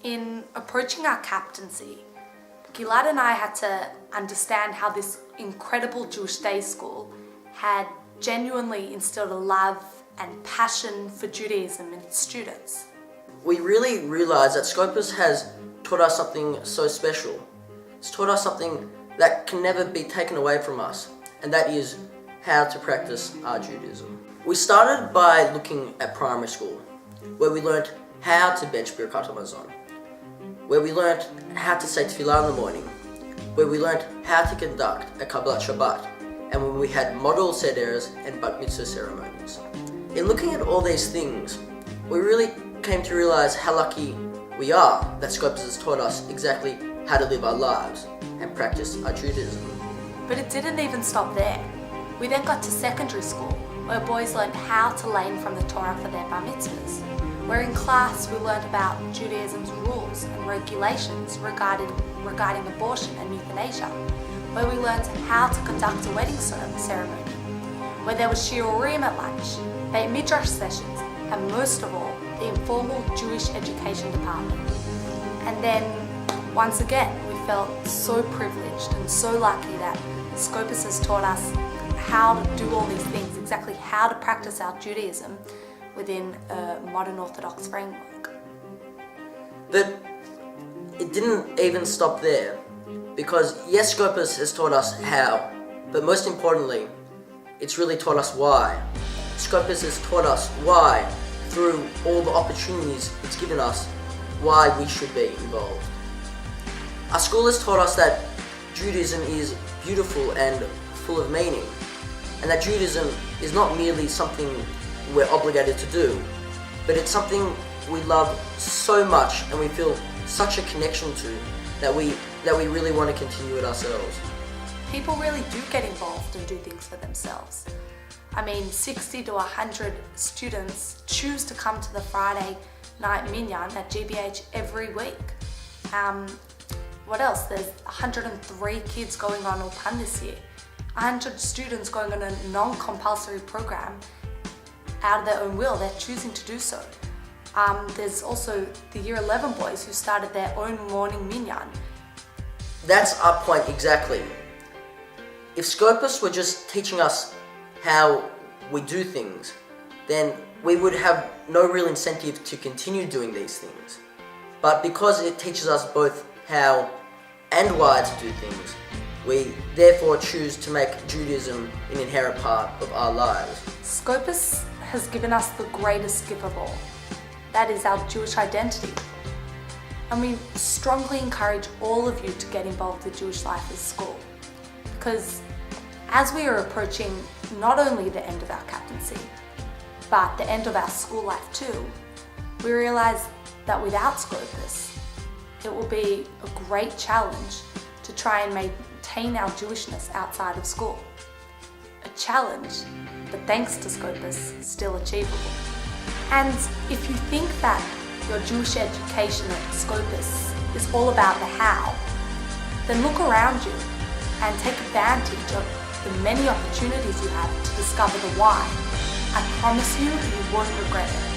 In approaching our captaincy, Gilad and I had to understand how this incredible Jewish day school had genuinely instilled a love and passion for Judaism in its students. We really realised that Scopus has taught us something so special. It's taught us something that can never be taken away from us, and that is how to practice our Judaism. We started by looking at primary school, where we learnt how to bench Birkat Hamazon, where we learnt how to say Tefillah in the morning, where we learnt how to conduct a Kabbalat Shabbat, and when we had model seders and bat mitzvah ceremonies. In looking at all these things, we really came to realise how lucky we are that Scopus has taught us exactly how to live our lives and practice our Judaism. But it didn't even stop there. We then got to secondary school, where boys learned how to learn from the Torah for their bar mitzvahs. Where in class we learned about Judaism's rules and regulations regarding abortion and euthanasia. Where we learned how to conduct a wedding ceremony. Where there was shiurim at lunch, Beit Midrash sessions, and most of all, the informal Jewish education department. And then, once again, we felt so privileged and so lucky that Scopus has taught us how to do all these things, exactly how to practice our Judaism within a modern Orthodox framework. But it didn't even stop there, because yes, Scopus has taught us how, but most importantly, it's really taught us why. Scopus has taught us why, through all the opportunities it's given us, why we should be involved. Our school has taught us that Judaism is beautiful and full of meaning, and that Judaism is not merely something we're obligated to do, but it's something we love so much and we feel such a connection to that we really want to continue it ourselves. People really do get involved and do things for themselves. 60 to 100 students choose to come to the Friday night minyan at GBH every week. What else? There's 103 kids going on Ulpan this year. 100 students going on a non-compulsory program out of their own will. They're choosing to do so. There's also the Year 11 boys who started their own morning minyan. That's our point exactly. If Scopus were just teaching us how we do things, then we would have no real incentive to continue doing these things. But because it teaches us both how and why to do things, we therefore choose to make Judaism an inherent part of our lives. Scopus has given us the greatest gift of all. That is our Jewish identity. And we strongly encourage all of you to get involved with Jewish life at school. Because as we are approaching not only the end of our captaincy, but the end of our school life too, we realize that without Scopus, it will be a great challenge to try and maintain our Jewishness outside of school. A challenge, but thanks to Scopus, still achievable. And if you think that your Jewish education at Scopus is all about the how, then look around you and take advantage of the many opportunities you have to discover the why. I promise you, you won't regret it.